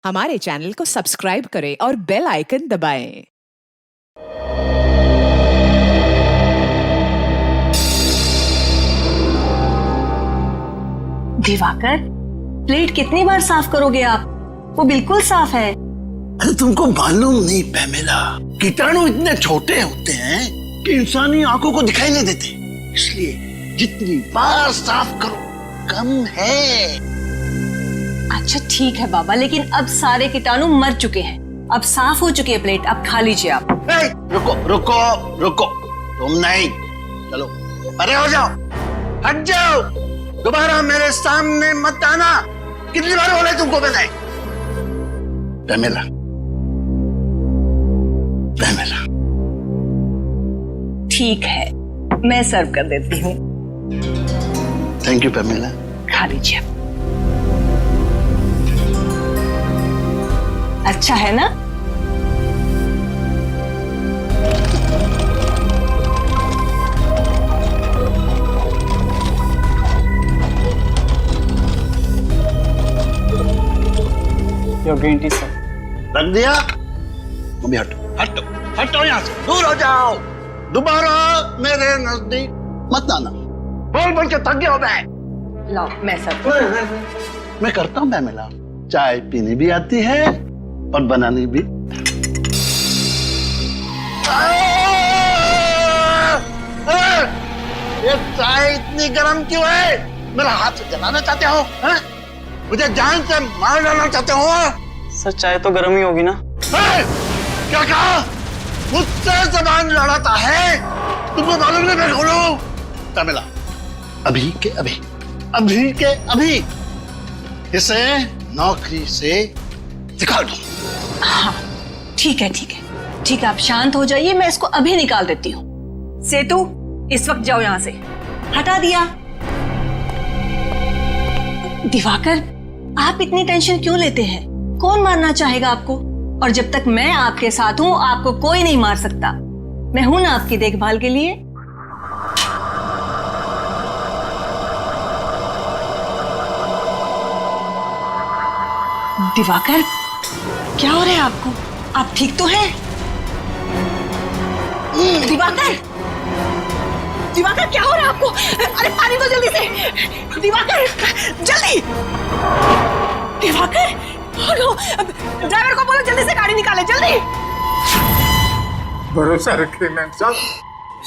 हमारे चैनल को सब्सक्राइब करें और बेल आइकन दबाएं। दिवाकर, प्लेट कितनी बार साफ करोगे आप? वो बिल्कुल साफ है। अरे तुमको मालूम नहीं पैमेला, कीटाणु इतने छोटे होते हैं कि इंसानी आंखों को दिखाई नहीं देते, इसलिए जितनी बार साफ करो कम है। अच्छा ठीक है बाबा, लेकिन अब सारे कीटाणु मर चुके हैं, अब साफ हो चुकी है प्लेट, अब खा लीजिए आप। रुको रुको रुको, तुम नहीं, चलो परे हो जाओ, हट जाओ, दोबारा मेरे सामने मत आना। कितनी बार बोला तुमको मैंने? Pamela, Pamela. ठीक है, मैं सर्व कर देती हूँ। Thank you Pamela. खा लीजिए। अच्छा है ना? Your green tea sir. रख दिया? मम्मी हटो हटो हटो, यहाँ से दूर हो जाओ, दोबारा मेरे नजदीक मत आना। बोल बोल के थक गया हो मैं। लाओ मैं सर्व। मैं करता हूँ पैमेला, चाय पीनी भी आती है और बनानी भी। ये चाय इतनी गर्म क्यों है? मेरा हाथ जलाना चाहते हो? मुझे जान से मार डालना चाहते हो? सर चाय तो गर्म ही होगी ना। क्या कहा? मुझसे जबान लड़ाता है? तुमको मालूम नहीं मैं कौन हूं? पैमेला, अभी के अभी, अभी के अभी इसे नौकरी से निकाल दो। हाँ ठीक है ठीक है ठीक है, आप शांत हो जाइए, मैं इसको अभी निकाल देती हूँ। सेतु, इस वक्त जाओ यहाँ से। हटा दिया। दिवाकर, आप इतनी टेंशन क्यों लेते हैं? कौन मारना चाहेगा आपको? और जब तक मैं आपके साथ हूं आपको कोई नहीं मार सकता। मैं हूं ना आपकी देखभाल के लिए। दिवाकर, क्या हो रहा है आपको? आप ठीक तो हैं? दिवाकर, दिवाकर क्या हो रहा है आपको? अरे पानी दो जल्दी से। दिवाकर जल्दी। दिवाकर, ड्राइवर को बोलो जल्दी से गाड़ी निकाले, जल्दी। भरोसा रखिए मैम साहब,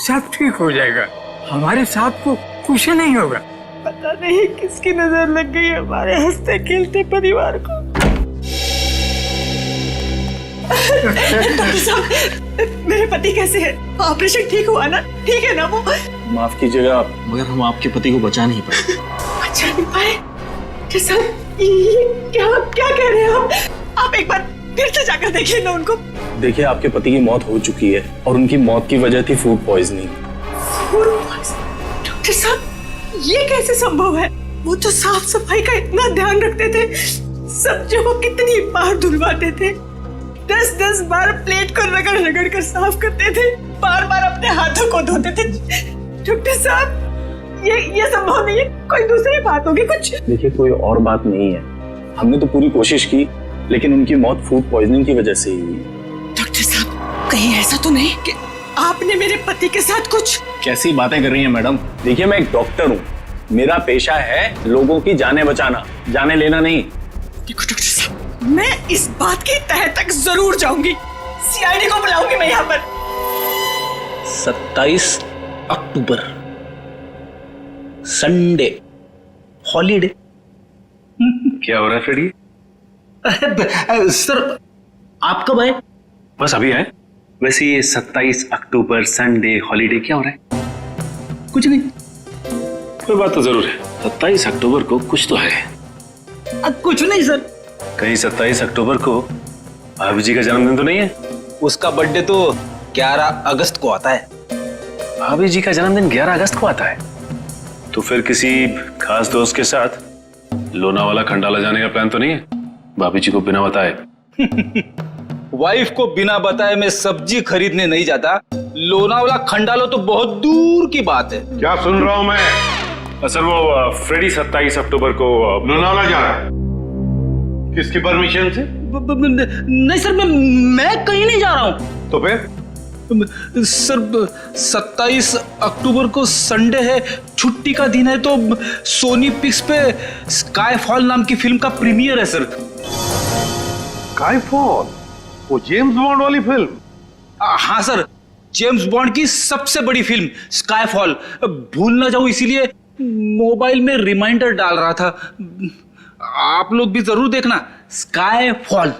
सब ठीक हो जाएगा। हमारे साहब को कुछ नहीं होगा। पता नहीं किसकी नजर लग गई हमारे हंसते खेलते परिवार को। डॉक्टर साहब, मेरे पति कैसे हैं? ऑपरेशन ठीक हुआ ना? ठीक है ना वो? माफ कीजिएगा मगर हम आपके पति को बचा नहीं पाए। बचा नहीं पाए? डॉक्टर साहब, ये क्या क्या कह रहे हैं आप एक बार फिर से जाकर देखिए ना उनको। देखिए आपके पति की मौत हो चुकी है और उनकी मौत की वजह थी फूड पॉइजनिंग। डॉक्टर साहब, ये कैसे संभव है? वो तो साफ सफाई का इतना ध्यान रखते थे, सब्जियों को कितनी बार धुलवाते थे, 10-10 बार प्लेट को रगड़ रगड़ कर साफ करते थे, बार बार अपने हाथों को धोते थे। डॉक्टर साहब, ये संभव नहीं है, कोई दूसरी बात होगी कुछ। देखिए कोई और बात नहीं है, हमने तो पूरी कोशिश की लेकिन उनकी मौत फूड पॉइजनिंग की वजह से ही हुई। डॉक्टर साहब, कहीं ऐसा तो नहीं कि आपने मेरे पति के साथ कुछ? कैसी बातें कर रही हैं मैडम? देखिए मैं एक डॉक्टर हूँ, मेरा पेशा है लोगों की जानें बचाना, जाने लेना नहीं। देखो डॉक्टर साहब, मैं इस बात की तह तक जरूर जाऊंगी, सीआईडी को बुलाऊंगी मैं यहाँ पर। 27 अक्टूबर संडे हॉलीडे। क्या हो रहा है फ्रेडी? सर आप कब आए? बस अभी आए। वैसे ये 27 अक्टूबर संडे हॉलीडे क्या हो रहा है? कुछ नहीं। कोई बात तो जरूर है, 27 अक्टूबर को कुछ तो है। कुछ नहीं सर। कहीं 27 अक्टूबर को भाभी जी का जन्मदिन तो नहीं है? उसका बर्थडे तो 11 अगस्त को आता है। भाभी जी का जन्मदिन 11 अगस्त को आता है? तो फिर किसी खास दोस्त के साथ लोनावाला खंडाला जाने का प्लान तो नहीं है? भाभी जी को बिना बताए? वाइफ को बिना बताए मैं सब्जी खरीदने नहीं जाता, लोनावाला खंडाला तो बहुत दूर की बात है। क्या सुन रहा हूं मैं? सर वो फ्रेडी 27 अक्टूबर को लोनावाला जा रहा है। किसकी परमिशन से? नहीं सर, मैं कहीं नहीं जा रहा हूँ। तो फिर? सर 27 अक्टूबर को संडे है, छुट्टी का दिन है, तो सोनी पिक्स पे स्काईफॉल नाम की फिल्म का प्रीमियर है सर। स्काईफॉल? वो जेम्स बॉन्ड वाली फिल्म? हाँ सर, जेम्स बॉन्ड की सबसे बड़ी फिल्म स्काईफॉल। भूल ना जाऊं इसीलिए मोबाइल में रिमाइंडर डाल रहा था। आप लोग भी जरूर देखना स्काईफॉल।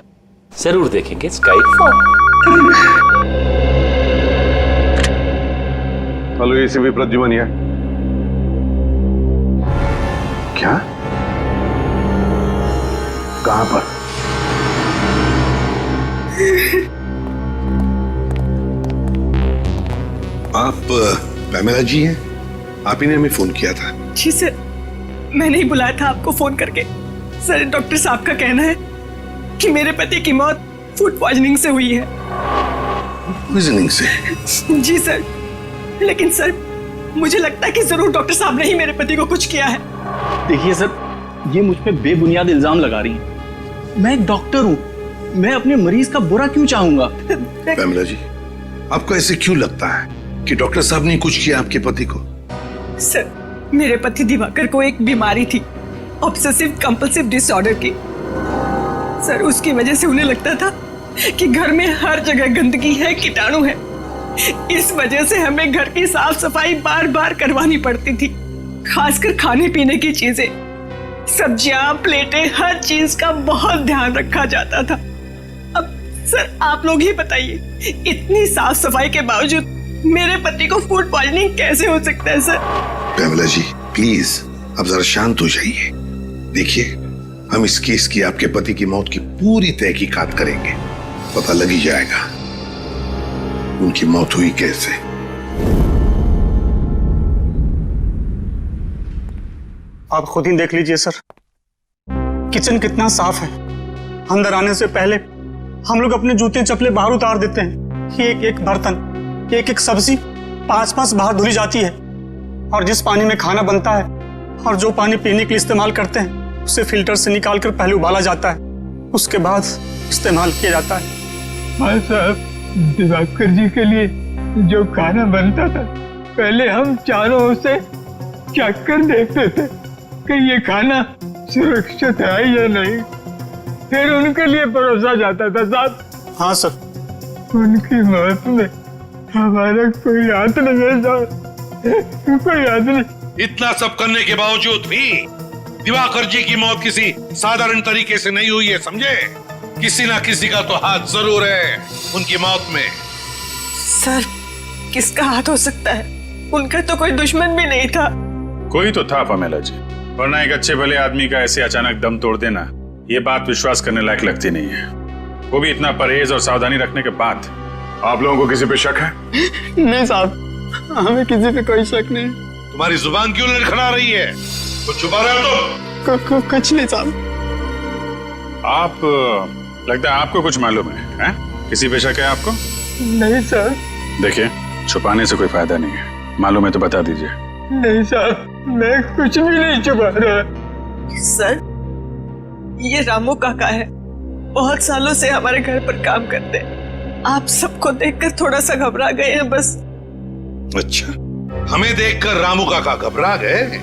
जरूर देखेंगे स्काईफॉल। हेलो, एसीपी प्रद्युमन है। क्या? कहां पर? आप पैमेला जी हैं? आप ही ने हमें फोन किया था। जी सर, मैंने ही बुलाया था आपको फोन करके। सर, डॉक्टर साहब का कहना है कि मेरे पति की मौत फूड पॉइजनिंग से हुई है। पॉइजनिंग से? जी सर, लेकिन सर मुझे लगता है कि जरूर डॉक्टर साहब ने ही मेरे पति को कुछ किया है। देखिए सर, ये मुझ पे बेबुनियाद इल्जाम लगा रही है। मैं एक डॉक्टर हूँ, मैं अपने मरीज का बुरा क्यों चाहूंगा? पैमेला जी, आपको ऐसे क्यों लगता है कि डॉक्टर साहब ने कुछ किया आपके पति को? सर, मेरे पति दिवाकर को एक बीमारी थी, ऑब्सेसिव कंपल्सिव डिसऑर्डर की। सर, उसकी वजह से उन्हें लगता था कि घर में हर जगह गंदगी है, कीटाणु है। इस वजह से हमें घर की साफ सफाई बार बार करवानी पड़ती थी, खासकर खाने पीने की चीजें, सब्जियां, प्लेटें, हर चीज का बहुत ध्यान रखा जाता था। अब सर आप लोग ही बताइए, इतनी साफ सफाई के बावजूद मेरे पति को फूड पॉइजनिंग कैसे हो सकता है? सर पैमेला जी, प्लीज अब जरा शांत हो जाइए। देखिए, हम इस केस की आपके पति की मौत की पूरी तहकीकात करेंगे, पता लग ही जाएगा उनकी मौत हुई कैसे। आप खुद ही देख लीजिए सर, किचन कितना साफ है। अंदर आने से पहले हम लोग अपने जूते चप्पलें बाहर उतार देते हैं। एक एक बर्तन, एक एक सब्जी 5-5 बार धुली जाती है। और जिस पानी में खाना बनता है और जो पानी पीने के लिए इस्तेमाल करते हैं, उसे फिल्टर से निकाल कर पहले उबाला जाता है, उसके बाद इस्तेमाल किया जाता है। हाँ साहब, दिवाकर जी के लिए जो खाना बनता था, पहले हम चारों ओर से चेक कर देखते थे कि ये खाना सुरक्षित है या नहीं, फिर उनके लिए परोसा जाता था साहब। हाँ सर। उनकी मौत में हमारा कोई हाथ नहीं है साहब, कोई हाथ नहीं। इतना सब करने के बावजूद भी दिवाकर जी की मौत किसी साधारण तरीके से नहीं हुई है, समझे? किसी ना किसी का तो हाथ जरूर है उनकी मौत में। सर, किसका हाथ हो सकता है? उनका तो कोई दुश्मन भी नहीं था। कोई तो था पैमेला जी, वरना एक अच्छे भले आदमी का ऐसे अचानक दम तोड़ देना, ये बात विश्वास करने लायक लगती नहीं है, वो भी इतना परहेज और सावधानी रखने के बाद। आप लोगों को किसी पे शक है? नहीं साहब, हमें किसी पे कोई शक नहीं। तुम्हारी जुबान क्यों लड़खड़ा रही है? कुछ छुपा रहे हो तुम? कुछ नहीं साहब। आप लगता है आपको कुछ मालूम है? किसी पे शक है आपको? नहीं सर। देखिए, छुपाने से कोई फायदा नहीं है, मालूम है तो बता दीजिए। नहीं साहब, मैं कुछ भी नहीं छुपा रहा। सर, ये रामू काका है, बहुत सालों से हमारे घर पर काम करते हैं। आप सबको देखकर थोड़ा सा घबरा गए हैं बस। अच्छा, हमें देखकर रामू काका घबरा गए?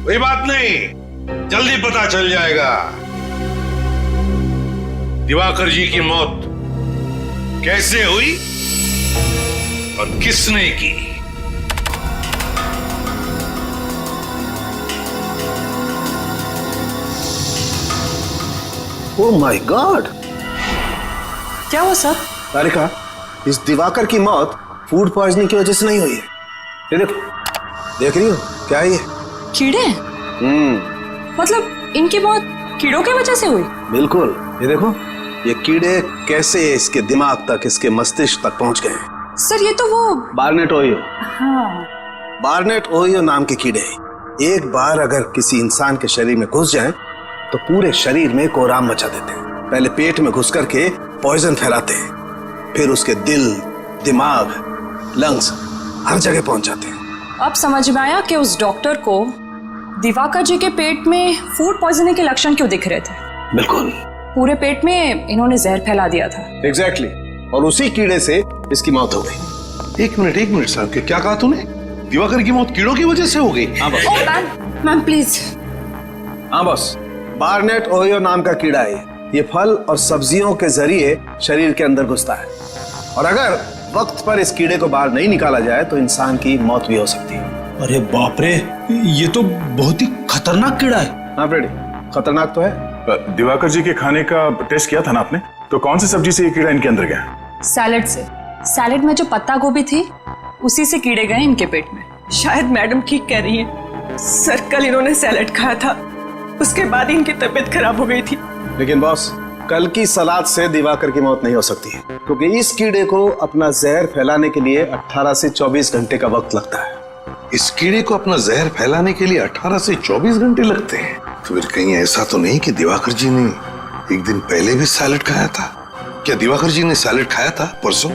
कोई बात नहीं, जल्दी पता चल जाएगा दिवाकर जी की मौत कैसे हुई और किसने की। Oh my God! क्या हुआ सर? तारिका, इस दिवाकर की मौत फूड पॉइजनिंग की वजह से नहीं हुई है। ये देखो, देख रही हो क्या है ये? कीड़े? मतलब इनकी मौत कीड़ों की वजह से हुई? बिल्कुल, ये देखो, ये कीड़े कैसे इसके दिमाग तक, इसके मस्तिष्क तक पहुंच गए हैं। सर, ये तो वो बार्नेट ओहियो। हाँ। बार्नेट ओहियो नाम के कीड़े एक बार अगर किसी इंसान के शरीर में घुस जाएं, तो पूरे शरीर में कोहराम मचा देते हैं। पहले पेट में घुस करके पॉइजन फैलाते हैं, फिर उसके दिल, दिमाग, लंग्स हर जगह पहुंच जाते हैं। अब समझ में आया कि उस डॉक्टर को दिवाकर जी के पेट में फूड पॉइजनिंग के लक्षण क्यों दिख रहे थे। बिल्कुल पूरे पेट में इन्होंने जहर फैला दिया था। एग्जैक्टली और उसी कीड़े से इसकी मौत हो गई। एक मिनट साहब, क्या कहा तूने? दिवाकर की मौत कीड़ों की वजह से हो गई? हाँ बॉस। Ma'am please. हाँ बॉस, बार्नेट ओहियो नाम का कीड़ा है। ये फल और सब्जियों के जरिए शरीर के अंदर घुसता है और अगर वक्त पर इस कीड़े को बाहर नहीं निकाला जाए तो इंसान की मौत भी हो सकती है। अरे बाप रे, ये तो बहुत ही खतरनाक कीड़ा है। हाँ फ्रेडी, खतरनाक तो है। दिवाकर जी के खाने का टेस्ट किया था ना आपने? तो कौन सी सब्जी से ये कीड़ा इनके अंदर गया? सैलेड से। सैलेड में जो पत्ता गोभी थी उसी से कीड़े गए इनके पेट में। शायद मैडम ठीक कह रही है सर, कल इन्होंने सैलेड खाया था, उसके बाद इनकी तबीयत खराब हो गई थी। लेकिन बॉस, कल की सलाद से दिवाकर की मौत नहीं हो सकती है क्योंकि इस कीड़े को अपना जहर फैलाने के लिए 18 से 24 घंटे का वक्त लगता है। इस कीड़े को अपना जहर फैलाने के लिए 18 से 24 घंटे लगते हैं? तो फिर कहीं ऐसा तो नहीं कि दिवाकर जी ने एक दिन पहले भी सैलेड खाया था? क्या दिवाकर जी ने सैलेड खाया था परसों?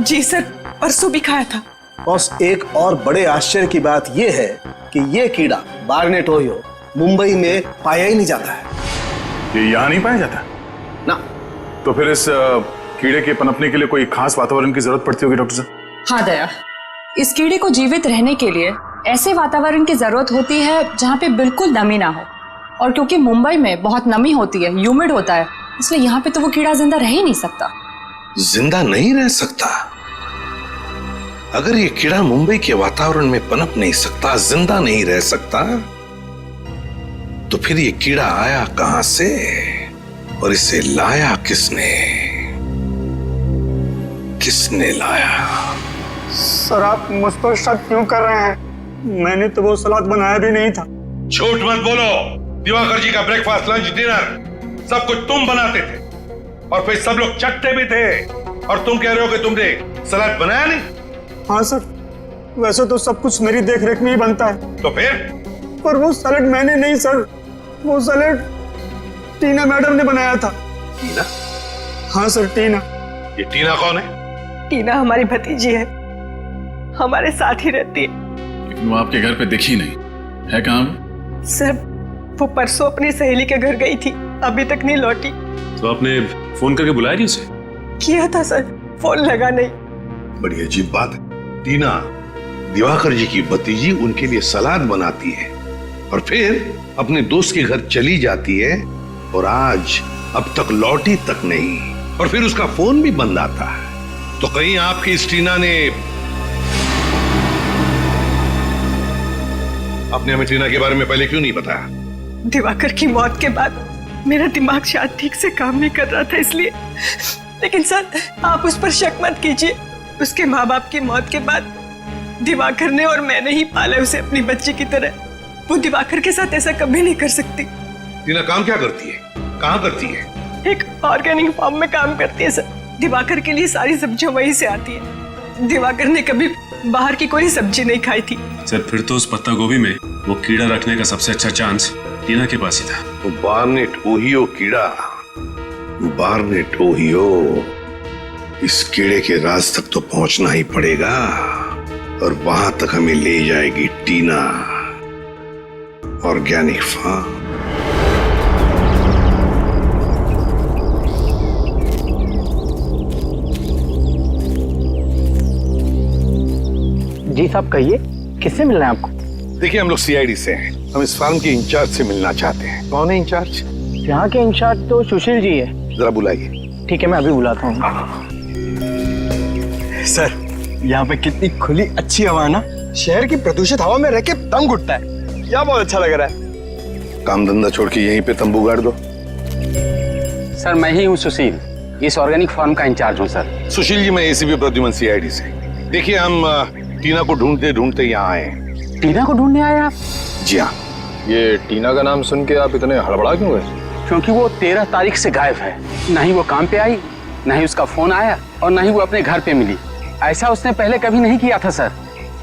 जी सर, परसों भी खाया था। बॉस, एक और बड़े आश्चर्य की बात यह है कि यह कीड़ा बार्नेट ओहियो मुंबई में पाया ही नहीं जाता है। ये यहाँ नहीं पाया जाता ना? तो फिर इस कीड़े के पनपने के लिए कोई खास वातावरण की जरूरत पड़ती होगी डॉक्टर साहब? हाँ दया, इस कीड़े को जीवित रहने के लिए ऐसे वातावरण की जरूरत होती है जहाँ पे बिल्कुल नमी ना हो, और क्योंकि मुंबई में बहुत नमी होती है, ह्यूमिड होता है, इसलिए यहाँ पे तो वो कीड़ा जिंदा रह ही नहीं सकता। जिंदा नहीं रह सकता? अगर ये कीड़ा मुंबई के वातावरण में पनप नहीं सकता, जिंदा नहीं रह सकता, तो फिर ये कीड़ा आया कहां से और इसे लाया किसने? किसने लाया? सर आप मुझ पर शक क्यों कर रहे हैं? मैंने तो वो सलाद बनाया भी नहीं था। झूठ मत बोलो। दिवाकर जी का ब्रेकफास्ट, लंच, डिनर सब कुछ तुम बनाते थे और फिर सब लोग चटते भी थे, और तुम कह रहे हो कि तुमने सलाद बनाया नहीं? हाँ सर, वैसे तो सब कुछ मेरी देखरेख में ही बनता है। तो फिर? पर वो सैलेड मैंने नहीं सर, वो सैलेड टीना मैडम ने बनाया था। टीना? हाँ सर, टीना। ये टीना कौन है? टीना हमारी भतीजी है, हमारे साथ ही रहती है। लेकिन वो आपके घर पे दिखी नहीं है। कहाँ? सर वो परसों अपनी सहेली के घर गई थी, अभी तक नहीं लौटी। तो आपने फोन करके बुलाया नहीं उसे? किया था सर, फोन लगा नहीं। बड़ी अजीब बात है। टीना दिवाकर जी की भतीजी उनके लिए सलाद बनाती है और फिर अपने दोस्त के घर चली जाती है, और आज अब तक लौटी तक नहीं, और फिर उसका फोन भी बंद आता है। तो कहीं आपकी इस टीना ने आपने हमें टीना के बारे में पहले क्यों नहीं बताया? दिवाकर की मौत के बाद मेरा दिमाग शायद ठीक से काम नहीं कर रहा था, इसलिए। लेकिन सर आप उस पर शक मत कीजिए, उसके माँ बाप की मौत के बाद दिवाकर ने और मैंने ही पाला उसे अपनी बच्ची की तरह। वो दिवाकर के साथ ऐसा कभी नहीं कर सकती। टीना काम क्या करती है, कहाँ करती है? एक ऑर्गेनिक फार्म में काम करती है सर। दिवाकर के लिए सारी सब्जियां वहीं से आती है। दिवाकर ने कभी बाहर की कोई सब्जी नहीं खाई थी। सर फिर तो उस पत्ता गोभी में वो कीड़ा रखने का सबसे अच्छा चांस टीना के पास ही था। तो बार्नेट ओहियो कीड़ा, बार्नेट ओहियो, इस कीड़े के राज तक तो पहुंचना ही पड़ेगा, और वहां तक हमें ले जाएगी टीना, ऑर्गेनिक फार्म। जी साहब कहिए, किससे मिलना है आपको? देखिए हम लोग सीआईडी से हैं, हम इस फार्म के इंचार्ज से मिलना चाहते हैं। कौन है इंचार्ज? यहाँ के इंचार्ज तो सुशील जी है। जरा बुलाइए। ठीक है, मैं अभी बुलाता हूँ। सर यहाँ पे कितनी खुली अच्छी हवा है ना, शहर की प्रदूषित हवा में रह के दम घुटता है, यहाँ बहुत अच्छा लग रहा है। काम धंधा छोड़ के यहीं पे तंबू गाड़ दो। सर मैं ही हूँ सुशील, इस ऑर्गेनिक फार्म का इंचार्ज हूँ सर। सुशील जी, मैं एसीपी प्रद्युमन सीआईडी से। देखिए हम टीना को ढूंढते ढूंढते यहाँ आए। टीना को ढूंढने आए आप? जी हाँ। ये टीना का नाम सुन के आप इतने हड़बड़ा क्यों गए? क्योंकि वो 13 तारीख से गायब है, ना ही वो काम पे आई, ना ही उसका फोन आया, और ना ही वो अपने घर पे मिली। ऐसा उसने पहले कभी नहीं किया था सर।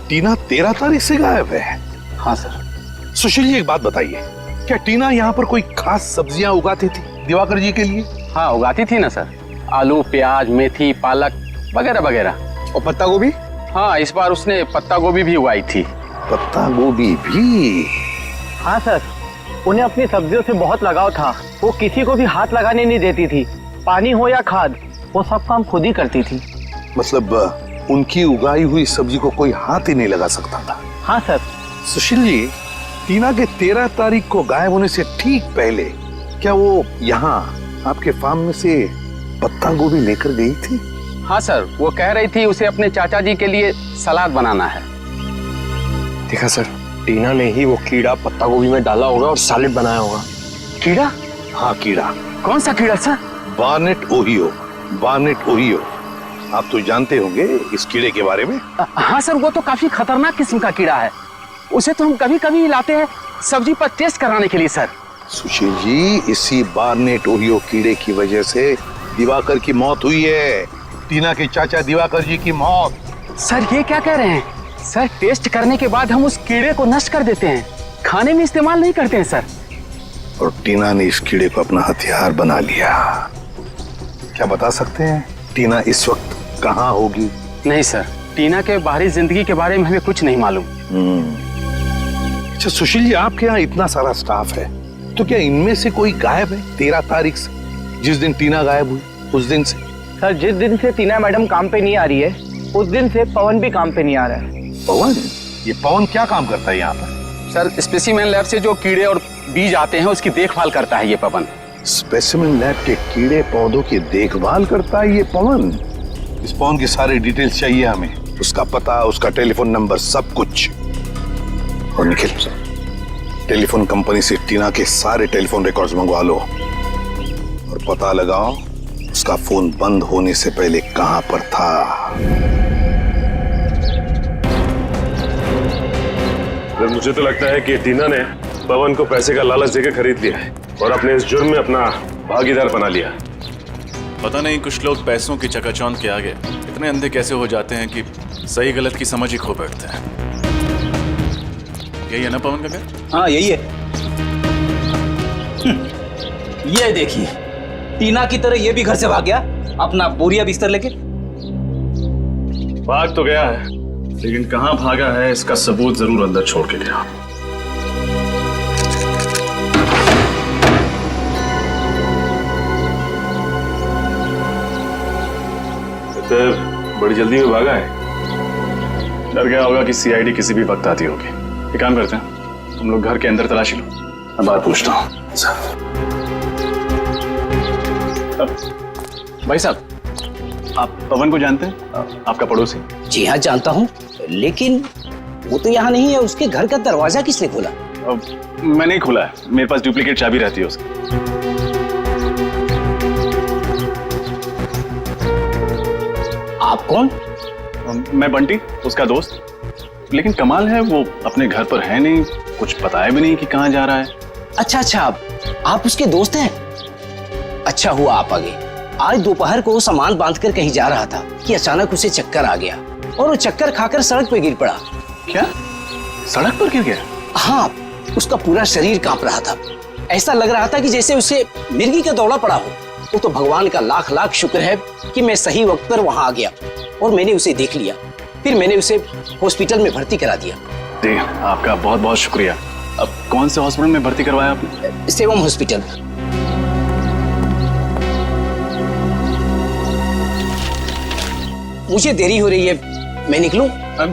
टीना 13 तारीख से गायब है? हाँ सर। सुशील जी एक बात बताइए, क्या टीना यहाँ पर कोई खास सब्जियां उगाती थी दिवाकर जी के लिए? हाँ उगाती थी ना सर, आलू, प्याज, मेथी, पालक वगैरह वगैरह। और पत्ता गोभी? हाँ इस बार उसने पत्ता गोभी भी उगाई थी। पत्ता गोभी भी? हाँ सर, उन्हें अपनी सब्जियों से बहुत लगाव था। वो किसी को भी हाथ लगाने नहीं देती थी। पानी हो या खाद, वो सब काम खुद ही करती थी। मतलब उनकी उगाई हुई सब्जी को कोई हाथ ही नहीं लगा सकता था? हाँ सर। सुशील जी, टीना के 13 तारीख को गायब होने से ठीक पहले क्या वो यहाँ आपके फार्म में से पत्ता गोभी लेकर गई थी? हाँ सर, वो कह रही थी उसे अपने चाचा जी के लिए सलाद बनाना है। देखा सर, टीना ने ही वो कीड़ा पत्ता गोभी में डाला होगा और सैलेड बनाया होगा। कीड़ा? हाँ कीड़ा। कौन सा कीड़ा sir? Barnett Ohio. Barnett Ohio, आप तो जानते होंगे इस कीड़े के बारे में। हाँ सर, वो तो काफी खतरनाक किस्म का कीड़ा है। उसे तो हम कभी कभी लाते हैं सब्जी पर टेस्ट कराने के लिए सर। सुशील जी, इसी बार्नेट ओहियो कीड़े की वजह से दिवाकर की मौत हुई है। टीना के चाचा दिवाकर जी की मौत। सर ये क्या कह रहे हैं? सर टेस्ट करने के बाद हम उस कीड़े को नष्ट कर देते हैं, खाने में इस्तेमाल नहीं करते हैं सर। और टीना ने इस कीड़े को अपना हथियार बना लिया। क्या बता सकते हैं टीना इस वक्त कहाँ होगी? नहीं सर, टीना के बाहरी जिंदगी के बारे में हमें कुछ नहीं मालूम। अच्छा सुशील जी, आपके यहाँ इतना सारा स्टाफ है, तो क्या इनमें से कोई गायब है 13 तारीख से, जिस दिन टीना गायब हुई उस दिन से? सर जिस दिन से टीना मैडम काम पे नहीं आ रही है, उस दिन से पवन भी काम पे नहीं आ रहा है। पवन? ये पवन क्या काम करता है यहाँ पर? सर स्पेसिमेन लैब से जो कीड़े और बीज आते हैं उसकी देखभाल करता है ये पवन। स्पेसिमेन लैब के कीड़े पौधों की देखभाल करता है ये पवन? इस पवन की सारी डिटेल्स चाहिए हमें, उसका पता, उसका टेलीफोन नंबर, सब कुछ। और निखिल, टेलीफोन कंपनी से टीना के सारे टेलीफोन रिकॉर्ड्स मंगवा लो और पता लगाओ उसका फोन बंद होने से पहले कहां पर था। मुझे तो लगता है कि टीना ने पवन को पैसे का लालच देकर खरीद लिया है और अपने इस जुर्म में अपना भागीदार बना लिया। पता नहीं कुछ लोग पैसों की चकाचौंध के आगे इतने अंधे कैसे हो जाते हैं कि सही गलत की समझ ही खो बैठते हैं। यही है ना पवन का घर? हाँ यही है। ये देखिए, टीना की तरह ये भी घर से भाग गया अपना बोरिया बिस्तर लेके। भाग तो गया है, लेकिन कहां भागा है इसका सबूत जरूर अंदर छोड़ के गया। तो बड़ी जल्दी में भागा है। डर गया होगा कि सीआईडी किसी भी वक्त आती होगी। एक काम करते हैं, तुम लोग घर के अंदर तलाशी लो, मैं बात पूछता हूँ। भाई साहब, आप पवन को जानते हैं? आपका पड़ोसी? जी हाँ जानता हूँ, लेकिन वो तो यहाँ नहीं है। उसके घर का दरवाजा किसने खोला? मैं नहीं खोला है, मेरे पास डुप्लीकेट चाबी रहती है उसकी। आप कौन? मैं बंटी, उसका दोस्त। लेकिन कमाल है वो अपने घर पर है नहीं, कुछ बताया भी नहीं कि कहाँ जा रहा है। अच्छा, आप उसके दोस्त हैं? अच्छा हुआ आप आ गए। आज दोपहर को सामान बांधकर कहीं जा रहा था कि अचानक उसे चक्कर आ गया और वो चक्कर खाकर सड़क पे गिर पड़ा। क्या? सड़क पर गिर गया? हाँ, उसका पूरा शरीर कांप रहा था। ऐसा लग रहा था कि जैसे उसे मिर्गी का दौड़ा पड़ा हो। वो तो भगवान का लाख लाख शुक्र है कि मैं सही वक्त पर वहां आ गया और मैंने उसे देख लिया। फिर मैंने उसे हॉस्पिटल में भर्ती करा दिया। जी, आपका बहुत बहुत शुक्रिया। अब कौन से हॉस्पिटल में भर्ती करवाया आपने? सेवम हॉस्पिटल। मुझे देरी हो रही है, मैं निकलूं?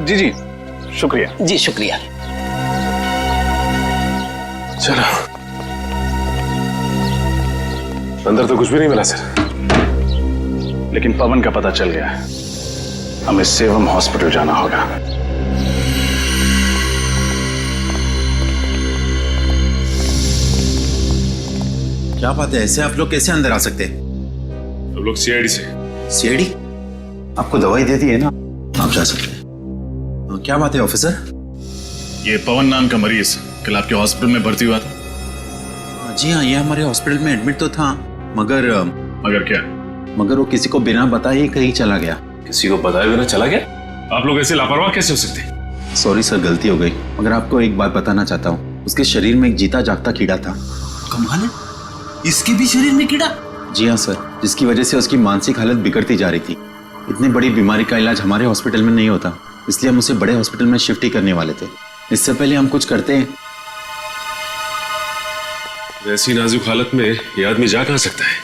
जी जी, शुक्रिया। जी शुक्रिया। चलो, अंदर तो कुछ भी नहीं मिला सर, लेकिन पवन का पता चल गया है। हमें सेवम हॉस्पिटल जाना होगा। क्या बात है, ऐसे आप लोग कैसे अंदर आ सकते हैं? हम लोग सीआईडी से। सीआईडी? आपको दवाई दे दी है ना, आप जा सकते हैं। क्या बात है ऑफिसर? ये पवन नाम का मरीज कल आपके हॉस्पिटल में भर्ती हुआ था? जी हाँ, ये हमारे हॉस्पिटल में एडमिट तो था, मगर क्या? मगर वो किसी को बिना बताए ही कहीं चला गया। किसी को बताए बिना चला गया? आप लोग ऐसे लापरवाह कैसे हो सकते? सॉरी सर, गलती हो गई। मगर आपको एक बात बताना चाहता हूँ, उसके शरीर में एक जीता जागता कीड़ा था। कमाल है, इसके भी शरीर में कीड़ा? जी हाँ सर, जिसकी वजह से उसकी मानसिक हालत बिगड़ती जा रही थी। इतनी बड़ी बीमारी का इलाज हमारे हॉस्पिटल में नहीं होता, इसलिए हम उसे बड़े हॉस्पिटल में शिफ्ट ही करने वाले थे। इससे पहले हम कुछ करते हैं। वैसी नाजुक हालत में ये आदमी जा कहाँ सकता है?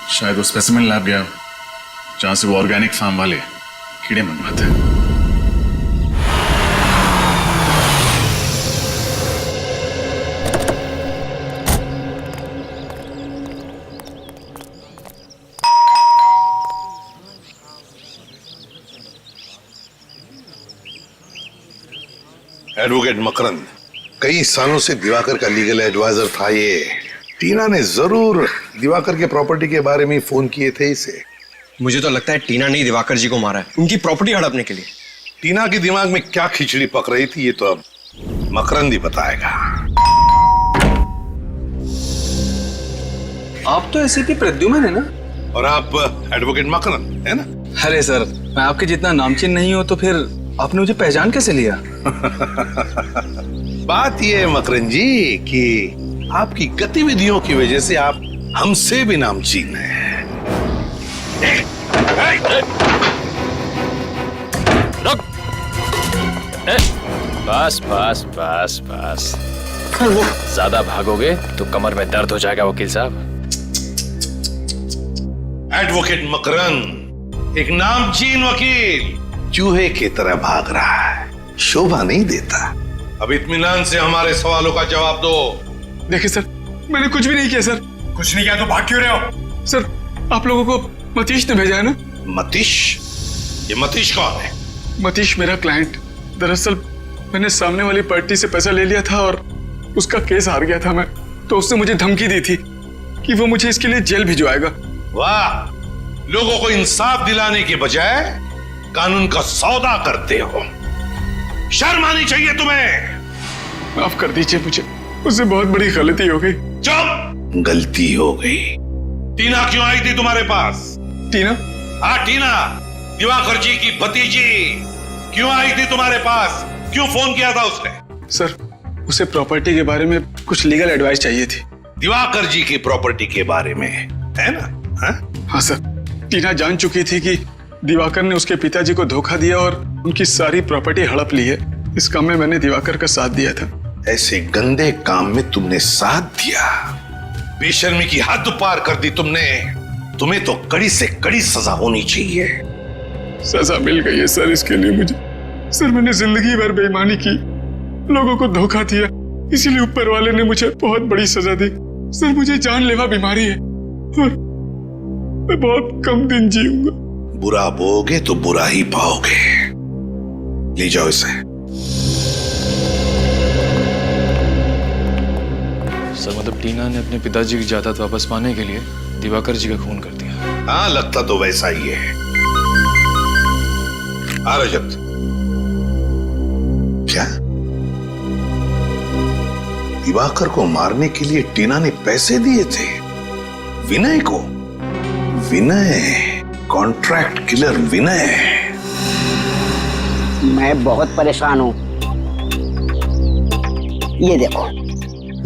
शायद वो स्पेसिमेन लैब गया हो, जहां से वो ऑर्गेनिक फार्म वाले कीड़े मंगवाते हैं। एडवोकेट मकरंद, कई सालों से दिवाकर का लीगल एडवाइजर था ये। टीना ने जरूर दिवाकर के प्रॉपर्टी के बारे में फोन किए थे इसे। मुझे तो लगता है टीना ने दिवाकर जी को मारा है उनकी प्रॉपर्टी हड़पने के लिए। टीना के दिमाग में क्या खिचड़ी पक रही थी ये तो अब मकरंद ही बताएगा। आप तो एसीपी प्रद्युमन है ना? और आप एडवोकेट मकरंद है ना? अरे सर, मैं आपके जितना नामचीन नहीं हूं तो फिर आपने मुझे पहचान कैसे लिया? बात यह है मकरंद जी कि आपकी गतिविधियों की वजह से आप हमसे भी नामचीन हैं। बस बस बस बस, ज्यादा भागोगे तो कमर में दर्द हो जाएगा वकील साहब। एडवोकेट मकरंद एक नामचीन वकील चूहे की तरह भाग रहा है, शोभा नहीं देता। अब इत्मीनान से हमारे सवालों का जवाब दो। देखिए सर, मैंने कुछ भी नहीं किया सर। कुछ नहीं किया तो भाग क्यों रहे हो? सर, आप लोगों को मतीश ने भेजा है ना? मतीश? ये मतीश कौन है? मतीश मेरा क्लाइंट। दरअसल मैंने सामने वाली पार्टी से पैसा ले लिया था और उसका केस हार गया था मैं, तो उसने मुझे धमकी दी थी कि वो मुझे इसके लिए जेल भिजवाएगा। वाह, लोगों को इंसाफ दिलाने के बजाय कानून का सौदा करते हो। शर्म आनी चाहिए तुम्हें। माफ कर दीजिए मुझे, उससे बहुत बड़ी गलती हो गई। चुप! गलती हो गई। टीना क्यों आई थी तुम्हारे पास? टीना? हाँ टीना, दिवाकर जी की भतीजी क्यों आई थी तुम्हारे पास? क्यों फोन किया था उसने? सर, उसे प्रॉपर्टी के बारे में कुछ लीगल एडवाइस चाहिए थी। दिवाकर जी की प्रॉपर्टी के बारे में, है ना? हाँ सर, टीना जान चुकी थी कि दिवाकर ने उसके पिताजी को धोखा दिया और उनकी सारी प्रॉपर्टी हड़प ली है। इस काम में मैंने दिवाकर का साथ दिया था। ऐसे गंदे काम में तुमने साथ दिया? बेशर्मी की हद पार कर दी तुमने। तुम्हें तो कड़ी से कड़ी सजा होनी चाहिए। सजा मिल गई है सर इसके लिए मुझे। सर, मैंने जिंदगी भर बेईमानी की, लोगों को धोखा दिया, इसीलिए ऊपर वाले ने मुझे बहुत बड़ी सजा दी। सर, मुझे जानलेवा बीमारी है और मैं बहुत कम दिन जीऊंगा। बुरा बोगे तो बुरा ही पाओगे। ले जाओ इसे। सर, मतलब टीना ने अपने पिताजी की जायदाद वापस पाने के लिए दिवाकर जी का खून कर दिया। हाँ, लगता तो वैसा ही है। आ रजत, क्या दिवाकर को मारने के लिए टीना ने पैसे दिए थे विनय को? विनय, कॉन्ट्रैक्ट किलर विनय। मैं बहुत परेशान हूं। ये देखो,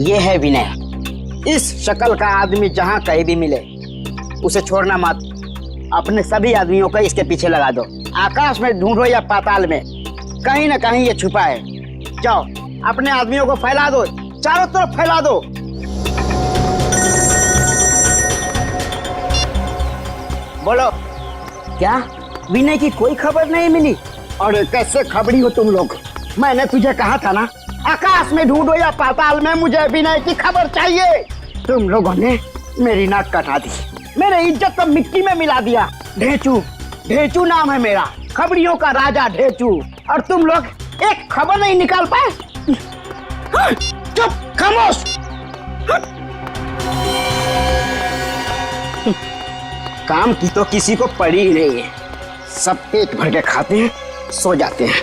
ये है विनय। इस शक्ल का आदमी जहां कहीं भी मिले उसे छोड़ना मत। अपने सभी आदमियों को इसके पीछे लगा दो। आकाश में ढूंढो या पाताल में, कहीं ना कहीं ये छुपा है। जाओ, अपने आदमियों को फैला दो, चारों तरफ फैला दो। बोलो, क्या विनय की कोई खबर नहीं मिली? और कैसे खबरी हो तुम लोग? मैंने तुझे कहा था ना, आकाश में ढूंढो या पाताल में, मुझे विनय की खबर चाहिए। तुम लोगों ने मेरी नाक कटा दी, मेरे इज्जत को मिट्टी में मिला दिया। ढेचू, ढेचू नाम है मेरा, खबरियों का राजा ढेचू। और तुम लोग एक खबर नहीं निकाल पाए। चुप, खामोश। काम की तो किसी को पड़ी ही नहीं है। सब पेट भर के खाते हैं, सो जाते हैं।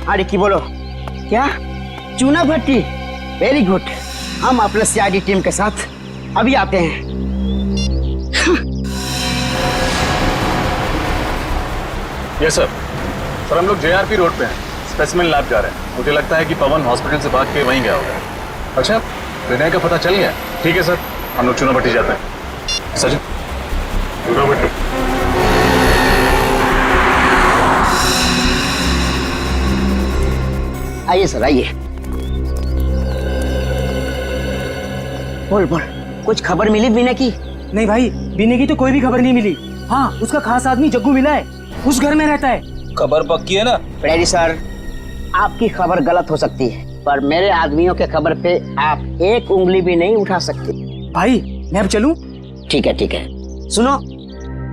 अरे की बोलो, क्या चूना भट्टी? Very good. हम अपने सीआईडी टीम के साथ अभी आते हैं। Yes sir. सर, हम लोग जेआरपी रोड पे हैं, स्पेसिमेन लैब जा रहे हैं। मुझे लगता है कि पवन हॉस्पिटल से भाग के वहीं गया होगा। अच्छा, विनय का पता चल गया? ठीक है सर, हम लोग चूना भट्टी जाते हैं। सचिन, चूना भट्टी। आइए सर, आइए। बोल बोल, कुछ खबर मिली विनय की? नहीं भाई, विनय की तो कोई भी खबर नहीं मिली। हाँ, उसका खास आदमी जग्गू मिला है, उस घर में रहता है। खबर पक्की है ना? फ्रेडी सर, आपकी खबर गलत हो सकती है, पर मेरे आदमियों के खबर पे आप एक उंगली भी नहीं उठा सकते। भाई मैं अब चलूं? ठीक है ठीक है। सुनो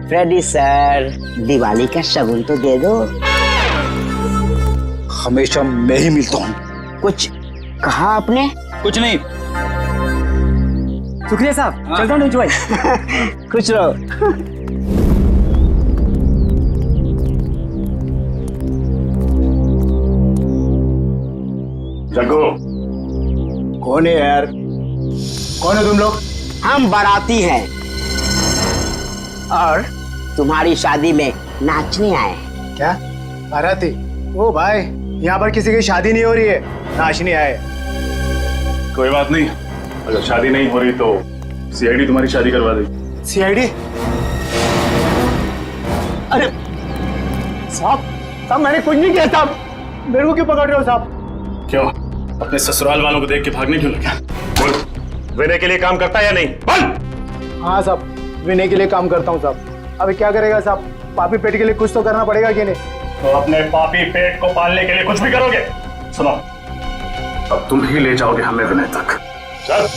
फ्रेडी सर, दिवाली का शगुन तो दे दो। हमेशा मैं ही मिलता हूँ। कुछ कहा आपने? कुछ नहीं। शुक्रिया साहब, चलता हूँ भाई। खुश रहो। जग्गू, कौन है यार? कौन है तुम लोग? हम बाराती हैं और तुम्हारी शादी में नाचने आए। क्या बाराती? ओ भाई, यहाँ पर किसी की शादी नहीं हो रही है, नाचने आए। कोई बात नहीं, अगर शादी नहीं हो रही तो सीआईडी तुम्हारी शादी करवा देगी। सीआईडी? अरे साहब, साहब मैंने कुछ नहीं किया साहब, मेरे को क्यों पकड़ रहे हो साहब? क्यों, अपने ससुराल वालों को देख के भागने क्यों लगा? बोल, विनय के लिए काम करता है या नहीं? बोल। हाँ साहब, विनय के लिए काम करता हूँ साहब। अभी क्या करेगा साहब, पापी पेट के लिए कुछ तो करना पड़ेगा कि नहीं? तो अपने पापी पेट को पालने के लिए कुछ भी करोगे? सुनो, अब तुम ही ले जाओगे हमें विनय तक। चल।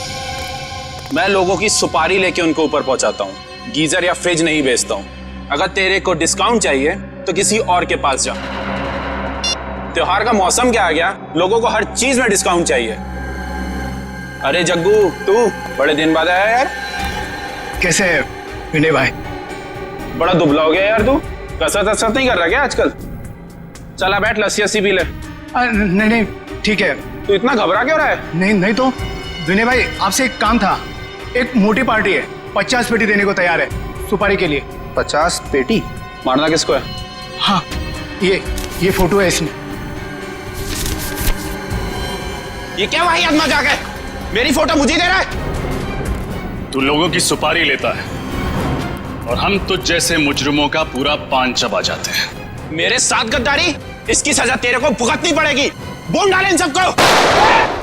मैं लोगों की सुपारी लेके उनको ऊपर पहुंचाता हूँ, गीजर या फ्रिज नहीं बेचता हूँ। अगर तेरे को डिस्काउंट चाहिए तो किसी और के पास जा। त्योहार का मौसम क्या आ गया, लोगों को हर चीज में डिस्काउंट चाहिए। अरे जग्गू, तू बड़े दिन बाद आया यार। कैसे है विनय भाई? बड़ा दुबला हो गया यार तू, कसरत नहीं कर रहा क्या आजकल? चला बैठ, लस्सी पी ले। नहीं नहीं ठीक है। तू इतना घबरा क्यों रहा है? नहीं नहीं तो विनय भाई, आपसे एक काम था। एक मोटी पार्टी है, 50 पेटी देने को तैयार है सुपारी के लिए। 50 पेटी? मारना किसको है? हाँ, ये फोटो है इसमें। ये क्या भाई मजाक है? मेरी फोटो मुझे दे रहा है? तू लोगों की सुपारी लेता है और हम तुझ जैसे मुजरिमों का पूरा पान चबा जाते हैं। मेरे साथ गद्दारी, इसकी सजा तेरे को भुगतनी पड़ेगी। बोल डाले इन सबको।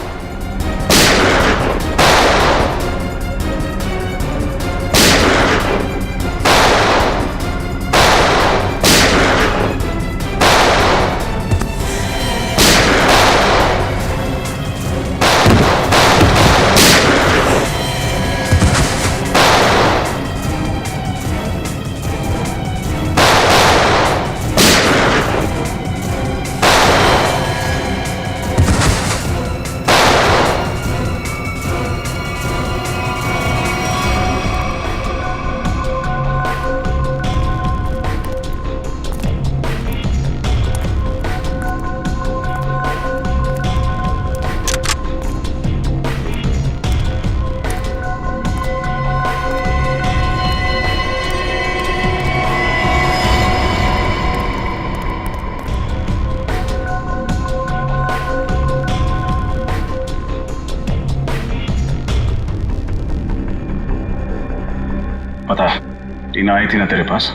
पता है, टीना आई थी ना तेरे पास?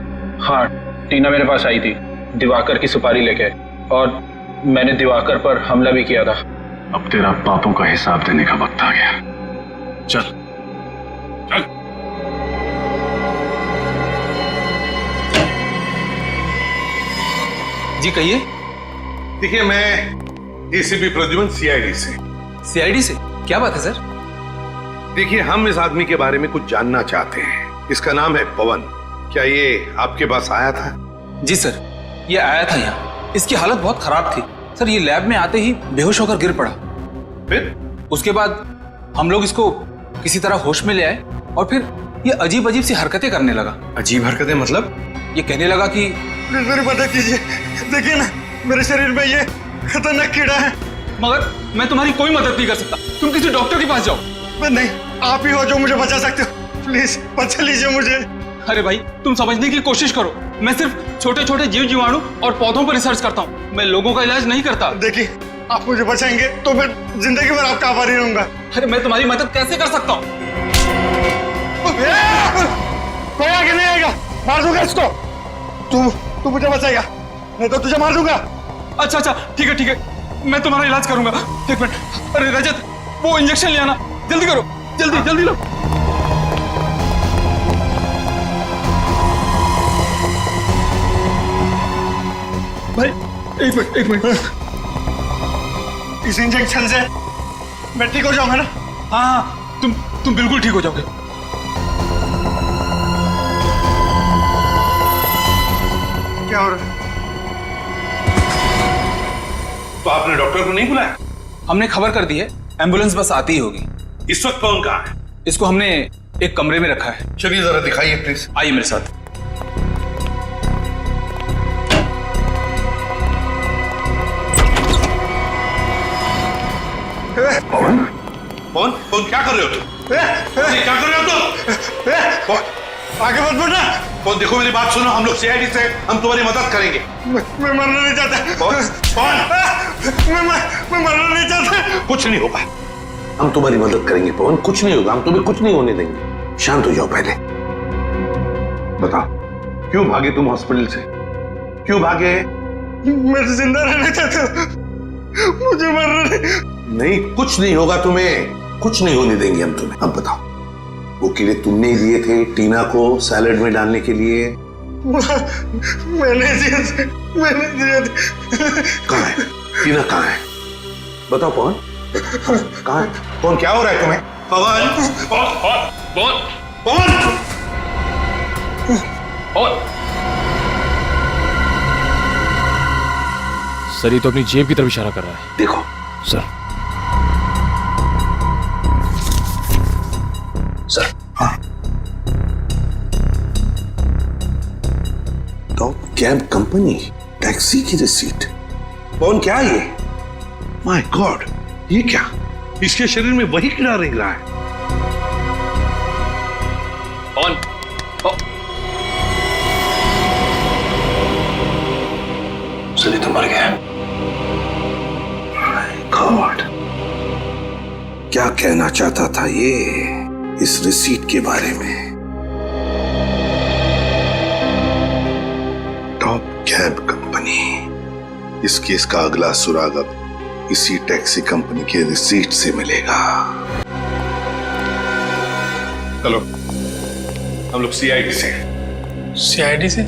हाँ, टीना मेरे पास आई थी दिवाकर की सुपारी लेके, और मैंने दिवाकर पर हमला भी किया था। अब तेरा पापों का हिसाब देने का वक्त आ गया। चल चल। जी कहिए। देखिए, मैं एसीपी प्रद्युमन, सीआईडी से। सीआईडी से? क्या बात है सर? देखिए, हम इस आदमी के बारे में कुछ जानना चाहते हैं। इसका नाम है पवन। क्या ये आपके पास आया था? जी सर, ये आया था यहाँ। इसकी हालत बहुत खराब थी सर। ये लैब में आते ही बेहोश होकर गिर पड़ा। फिर उसके बाद हम लोग इसको किसी तरह होश में ले आए और फिर ये अजीब अजीब सी हरकतें करने लगा। अजीब हरकतें मतलब? ये कहने लगा कि मेरी मदद कीजिए, देखिए ना मेरे शरीर में ये खतरनाक कीड़ा है। मगर मैं तुम्हारी कोई मदद नहीं कर सकता, तुम किसी डॉक्टर के पास जाओ। नहीं, आप ही हो जो मुझे बचा सकते हो, प्लीज बचा लीजिए मुझे। अरे भाई, तुम समझने की कोशिश करो। मैं सिर्फ छोटे छोटे जीव जीवाणु और पौधों पर रिसर्च करता हूँ, मैं लोगों का इलाज नहीं करता। देखिए, आप मुझे बचाएंगे तो मैं जिंदगी भर आपका आभारी रहूंगा। अरे मैं तुम्हारी मदद कैसे कर सकता हूँ? कोई आगे नहीं आएगा, मार दूंगा इसको। तू मुझे बचाएगा, नहीं तो तुझे मार दूंगा। अच्छा अच्छा, ठीक है, मैं तुम्हारा इलाज करूंगा। एक मिनट। अरे रजत, वो इंजेक्शन ले आना, जल्दी करो। जल्दी जल्दी लो। भाई एक मिनट इस इंजेक्शन से मैं ठीक हो जाऊंगा ना? हाँ तुम बिल्कुल ठीक हो जाओगे। क्या हो रहा है? तो आपने डॉक्टर को नहीं बुलाया? हमने खबर कर दी है, एम्बुलेंस बस आती ही होगी। इस वक्त पवन कहाँ है? इसको हमने एक कमरे में रखा है। चलिए जरा दिखाइए प्लीज। आइए मेरे साथ। पवन पवन पवन क्या कर रहे हो तुम? क्या कर रहे हो तुम? आगे मत बढ़ना। पवन देखो मेरी बात सुनो, हम लोग सीआईडी से हम तुम्हारी मदद करेंगे। मैं मरना नहीं चाहता। पवन मैं मरना नहीं चाहता। कुछ नहीं होगा। हम तुम्हारी मदद करेंगे पवन, कुछ नहीं होगा, हम तुम्हें कुछ नहीं होने देंगे। शांत हो जाओ पहले। बताओ क्यों भागे तुम हॉस्पिटल से? क्यों भागे? मैं जिंदा रहना चाहता हूँ, मुझे मरना नहीं, कुछ नहीं होगा तुम्हें, कुछ नहीं होने देंगे हम तुम्हें। अब बताओ वो कीड़े तुमने ही दिए थे टीना को सैलेड में डालने के लिए? मैंने दिए थे। कहाँ है टीना, कहाँ है? बताओ पवन, कहाँ है? पवन क्या हो रहा है तुम्हें? पवन पवन पवन पवन सर ये तो अपनी जेब की तरफ इशारा कर रहा है। देखो सर। सर हाँ, टॉप कैब कंपनी टैक्सी की रिसीट। पवन क्या ये? माय गॉड, ये क्या? इसके शरीर में वही कीड़ा रेंग रहा है। पवन सनी तो मर गया। गॉड, क्या कहना चाहता था ये इस रिसीट के बारे में? टॉप कैब कंपनी, इस केस का अगला सुराग अब इसी टैक्सी कंपनी के रिसीट से मिलेगा। चलो हम लोग सीआईडी से। सीआईडी से?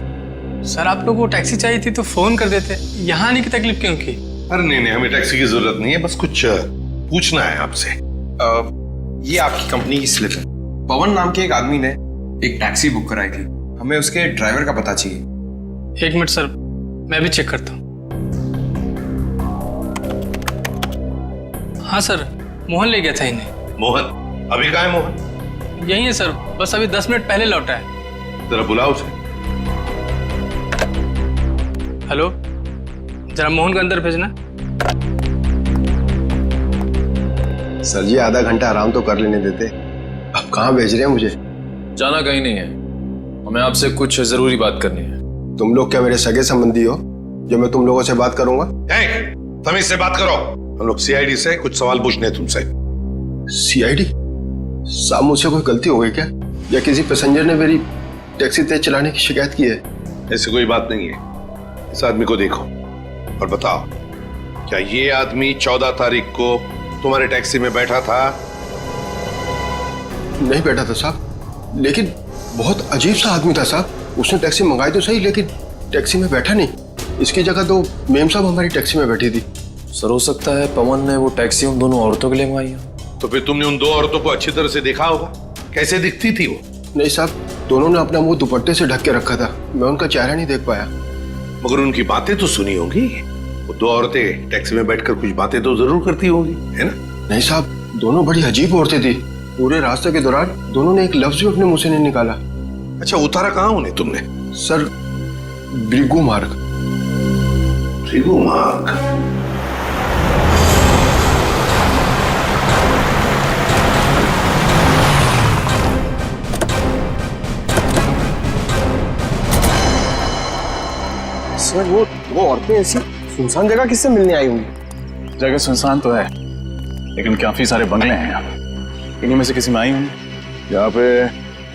सर आप लोगों को टैक्सी चाहिए थी तो फोन कर देते, यहाँ आने की तकलीफ क्यों की? अरे नहीं हमें टैक्सी की जरूरत नहीं है, बस कुछ पूछना है आपसे। ये आपकी कंपनी की स्लिप है। पवन नाम के एक आदमी ने एक टैक्सी बुक कराई थी, हमें उसके ड्राइवर का पता चाहिए। एक मिनट सर, मैं भी चेक करता हूँ। हाँ सर, मोहन ले गया था इन्हें। मोहन? अभी कहाँ है मोहन? यही है सर, बस अभी 10 मिनट पहले लौटा है। जरा बुलाओ उसे। हेलो, जरा मोहन को अंदर भेजना। सर जी आधा घंटा आराम तो कर लेने देते, अब कहाँ भेज रहे हैं मुझे? जाना कहीं नहीं है, हमें आपसे कुछ जरूरी बात करनी है। तुम लोग क्या मेरे सगे संबंधी हो जो मैं तुम लोगों से बात करूंगा? तमीज से बात करो, हम लोग सीआईडी से कुछ सवाल पूछने हैं तुमसे। सीआईडी? साहब मुझसे कोई गलती हो गई क्या, या किसी पैसेंजर ने मेरी टैक्सी तेज चलाने की शिकायत की है? ऐसी कोई बात नहीं है। इस आदमी को देखो और बताओ, क्या ये आदमी 14 तारीख को तुम्हारे टैक्सी में बैठा था? नहीं बैठा था साहब, लेकिन बहुत अजीब सा आदमी था साहब। उसने टैक्सी मंगाई तो सही, लेकिन टैक्सी में बैठा नहीं। इसकी जगह तो मेम साहब हमारी टैक्सी में बैठी थी। सर हो सकता है पवन ने वो टैक्सी उन दोनों औरतों के लिए मंगाई हो। तो फिर तुमने उन दो औरतों को अच्छी तरह से देखा होगा, कैसे दिखती थी वो? नहीं साहब, दोनों ने अपना मुंह दुपट्टे से ढक के रखा था, मैं उनका चेहरा नहीं देख पाया। मगर उनकी बातें तो सुनी होंगी। वो दो औरतें टैक्सी में बैठकर कुछ बातें तो जरूर करती होंगी, है ना? नहीं साहब, दोनों बड़ी अजीब औरतें थी। पूरे रास्ते के दौरान दोनों ने एक लफ्ज भी अपने मुंह से नहीं निकाला। अच्छा, उतारा कहाँ उन्हें तुमने? सर, ब्रिगू मार्ग। ब्रिगू मार्ग? सर वो औरतें ऐसी सुनसान जगह किससे मिलने आई होंगी? जगह सुनसान तो है, लेकिन काफी सारे बंगले हैं यहाँ पे। इन्हीं में से किसी में आई होंगी। यहाँ पे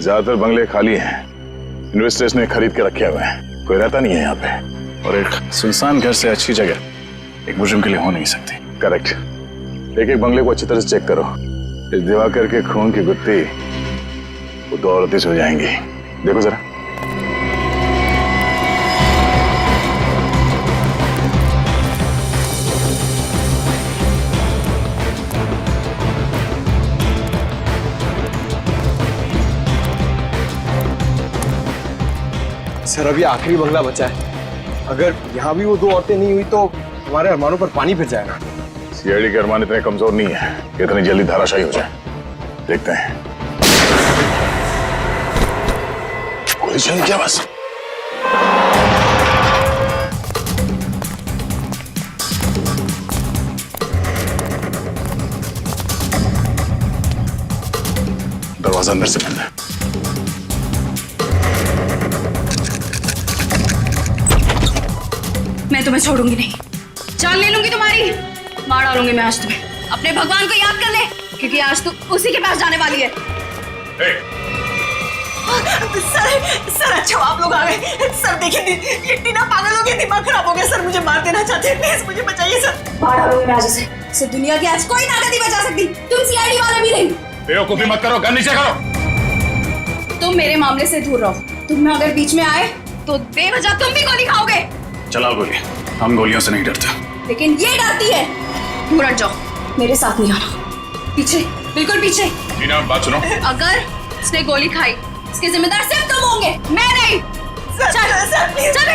ज्यादातर बंगले खाली हैं, इन्वेस्टर्स ने खरीद के रखे हुए हैं, कोई रहता नहीं है यहाँ पे। और एक सुनसान घर से अच्छी जगह एक मुजरिम के लिए हो नहीं सकती। करेक्ट। एक एक बंगले को अच्छी तरह से चेक करो, इस दिवाकर के खून की गुत्थी वो दो औरतें सो जाएंगी। देखो जरा। सर अभी आखिरी बंगला बचा है, अगर यहाँ भी वो दो औरतें नहीं हुई तो हमारे अरमानों पर पानी फिर जाएगा। सीआईडी के अरमान इतने कमजोर नहीं है कि इतनी जल्दी धाराशायी हो जाए। देखते हैं। गोली चली क्या बस? दरवाजा अंदर से बंद है। मैं तुम्हें छोड़ूंगी नहीं, जान ले लूंगी तुम्हारी, मार डालूंगी मैं आज तुम्हें। अपने भगवान को याद कर ले, क्योंकि आज तू उसी के पास जाने वाली है। सर अच्छा आप लोग आ गए। सर देखिए ये टीना पागल हो गई, दिमाग खराब हो गया। सर मुझे मार देना चाहते हैं, प्लीज मुझे बचाइए सर। मार डालूंगी मैं आज उसे। इस दुनिया की आज कोई ताकत नहीं बचा सकती, तुम सीआईडी वाले भी नहीं। बेवकूफी मत करो, गन नीचे करो। तुम मेरे मामले से दूर रहो। तुम अगर बीच में आए तो बेवजह तुम भी गोली खाओगे। चलाओ गोली, हम गोलियों से नहीं डरते। लेकिन ये डरती है। दूर हट जाओ, मेरे साथ नहीं आना। पीछे, बिल्कुल पीछे। टीना बात सुनो। अगर उसने गोली खाई, इसके जिम्मेदार सिर्फ तुम होंगे, मैं नहीं। सर, चल, सर, प्लीज, चल, चल,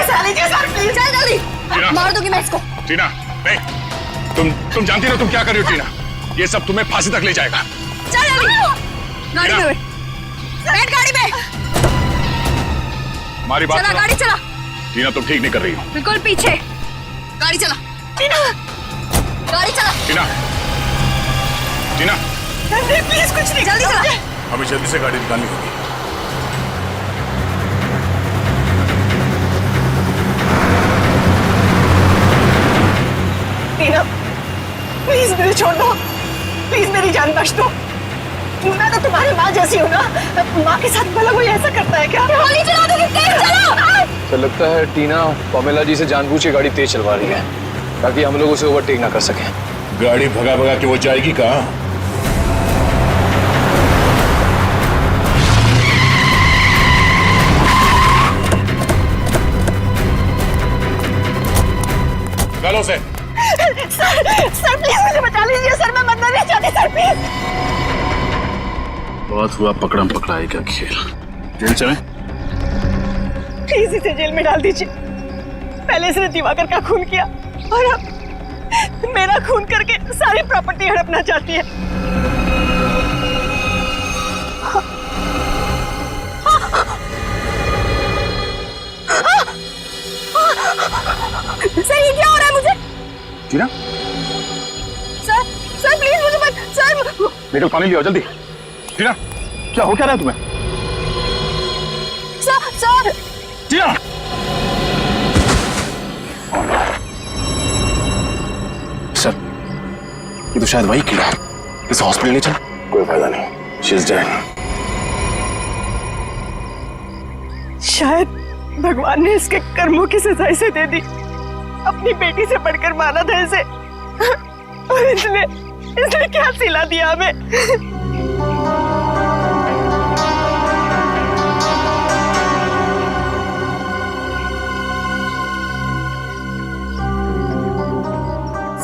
सर, प्लीज। चल जल्दी। टीना। मार दूंगी मैं इसको। टीना नहीं, तुम जानती ना तुम क्या कर रही हो टीना। ये सब तुम्हें फांसी तक ले जाएगा। चल जल्दी। गाड़ी में बैठ, गाड़ी में। हमारी बात चला, सुनो। गाड़ी चला। टीना तुम ठीक नहीं कर रही हो। बिल्कुल पीछे। गाड़ी चला। टीना, गाड़ी चला। टीना, टीना, नहीं प्लीज कुछ नहीं, जल्दी चला। हमें जल्दी से गाड़ी निकालनी होगी। टीना प्लीज मुझे छोड़ दो, प्लीज मेरी जान बख्श दो। मैं तो तुम्हारी माँ जैसी हूँ ना, माँ के साथ भला कोई ऐसा करता है क्या? गोली चला दोगे, तेज चलो। तो लगता है टीना पमेला जी से जानबूझ के गाड़ी तेज चलवा रही है ताकि हम लोग उसे ओवरटेक ना कर सकें। गाड़ी भगा भगा के वो जाएगी कहाँ? निकालो से। सर प्लीज मुझे बचा लीजिए सर, मैं मरना नहीं चाहती सर, प्लीज। बहुत हुआ पकड़म पकड़ाई का खेल। जेल चलें? प्लीज इसे जेल में डाल दीजिए। पहले इसने दिवाकर का खून किया और अब मेरा खून करके सारी प्रॉपर्टी हड़पना चाहती है। सर ये क्या हो रहा है मुझे? टीना, सर, सर प्लीज मुझे मत, सर। निकल पानी लियो जल्दी। टीना, क्या हो क्या रहा है तुम्हें? सर टीना! सर ये तो शायद वही कीड़ा है, इस हॉस्पिटल नहीं चल। कोई फायदा नहीं, शी इज डेड। शायद भगवान ने इसके कर्मों की सजा इसे दे दी। अपनी बेटी से बढ़कर माना था इसे और इसने क्या सिला दिया हमें।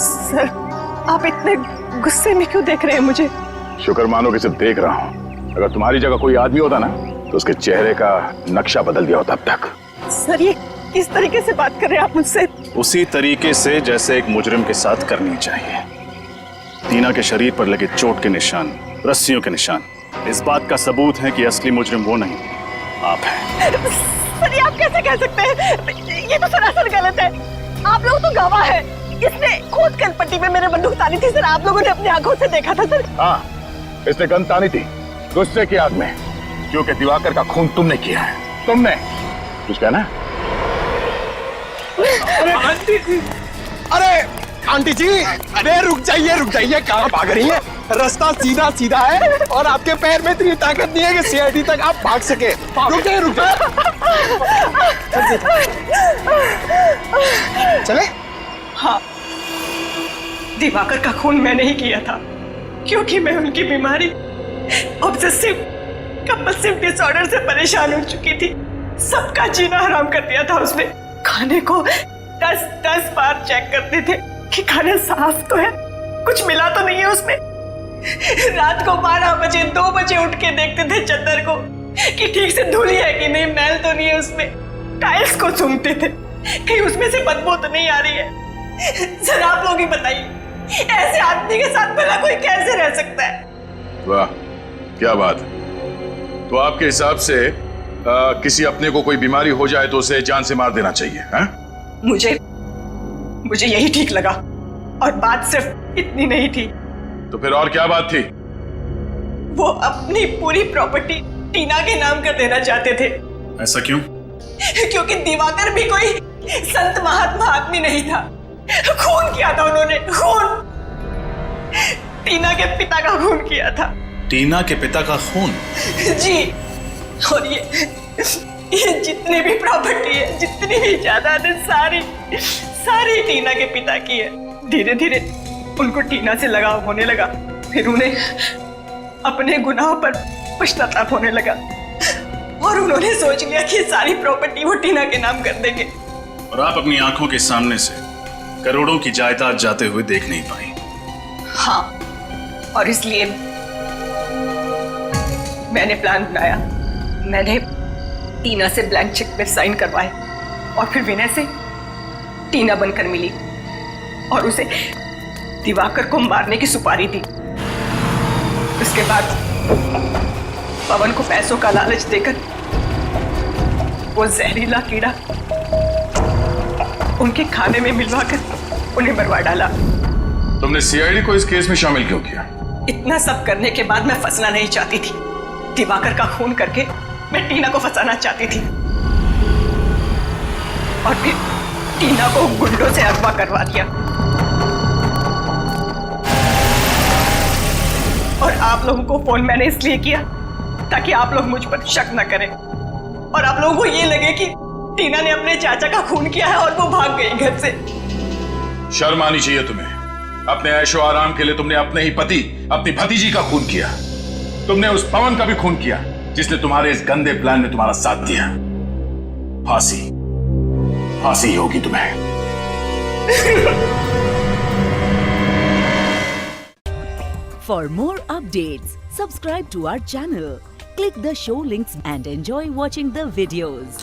सर आप इतने गुस्से में क्यों देख रहे हैं मुझे? शुक्र मानो कि सिर्फ देख रहा हूँ। अगर तुम्हारी जगह कोई आदमी होता ना तो उसके चेहरे का नक्शा बदल दिया होता अब तक। सर ये किस तरीके से बात कर रहे हैं आप मुझसे? उसी तरीके से जैसे एक मुजरिम के साथ करनी चाहिए। टीना के शरीर पर लगे चोट के निशान, रस्सियों के निशान इस बात का सबूत है कि असली मुजरिम वो नहीं, आप हैं। सर ये आप कैसे कह सकते हैं? ये तो सरासर गलत है। आप लोग तो गवाह हैं। इसने खुद कनपट्टी में मेरे बंदूक तानी थी सर, आप लोगों ने अपनी आंखों से देखा था सर। हाँ, इसने गन तानी थी गुस्से की आग में, क्योंकि दिवाकर का खून तुमने किया है। तुमने कुछ कहना है? अरे आंटी जी, अरे रुक जाइए, कहाँ भाग रही हैं? रास्ता सीधा सीधा है और आपके पैर में इतनी ताकत नहीं है कि सीआईडी तक आप भाग सके। रुक जाइए। चले? हाँ, दिवाकर का खून मैंने ही किया था क्योंकि मैं उनकी बीमारी ऑब्सेसिव कंपल्सिव डिसऑर्डर से परेशान हो चुकी थी। सबका जीना हराम कर दिया था उसने। खाने को 10-10 बार चेक करते थे कि खाना साफ तो है, कुछ मिला तो नहीं है उसमें। रात को 12 बजे 2 बजे उठ के देखते थे चद्दर को कि ठीक से धुली है कि नहीं, मैल तो नहीं है उसमें। टाइल्स को सूंघते थे कहीं उसमें से बदबू तो नहीं आ रही है। सर आप लोग ही बताइए, ऐसे आदमी के साथ भला कोई कैसे रह सकता है? वाह क्या बात है। तो आपके हिसाब से किसी अपने को कोई बीमारी हो जाए तो उसे जान से मार देना चाहिए है? मुझे यही ठीक लगा। और बात सिर्फ इतनी नहीं थी। तो फिर और क्या बात थी? वो अपनी पूरी प्रॉपर्टी टीना के नाम कर देना चाहते थे। ऐसा क्यों? क्योंकि दिवाकर भी कोई संत महात्मा आदमी नहीं था। खून किया था उन्होंने, खून। टीना के पिता का खून किया था। टीना के पिता का खून? जी। और ये जितनी भी प्रॉपर्टी है, जितनी भी जायदाद है, सारी टीना के पिता की है। धीरे धीरे उनको टीना से लगाव होने लगा। फिर उन्हें अपने गुनाहों पर पश्चाताप होने लगा और उन्होंने सोच लिया कि सारी प्रॉपर्टी वो टीना के नाम कर देंगे। और आप अपनी आंखों के सामने से करोड़ों की जायदाद जाते हुए देख नहीं पाई। हाँ, और इसलिए मैंने प्लान बनाया। मैंने टीना से ब्लैंक चेक पे साइन करवाए और फिर विनय से टीना बनकर मिली और उसे दिवाकर को मारने की सुपारी दी। उसके बाद पवन को पैसों का लालच देकर वो जहरीला कीड़ा उनके खाने में मिलवाकर उन्हें मरवा डाला। तुमने सीआईडी को इस केस में शामिल क्यों किया? इतना सब करने के बाद मैं फंसना नहीं चाहती थी। दिवाकर का खून करके मैं टीना को फंसाना चाहती थी और फिर टीना को गुंडों से अगवा करवा दिया। और आप लोगों को फोन मैंने इसलिए किया ताकि आप लोग मुझ पर शक न करें और आप लोगों को ये लगे कि टीना ने अपने चाचा का खून किया है और वो भाग गई घर से। शर्म आनी चाहिए तुम्हें। अपने ऐशो आराम के लिए तुमने अपने ही पति, अपनी भतीजी का खून किया। तुमने उस पवन का भी खून किया जिसने तुम्हारे इस गंदे प्लान में तुम्हारा साथ दिया। फांसी होगी तुम्हें। For more updates, subscribe to our channel, click the show links and enjoy watching the videos.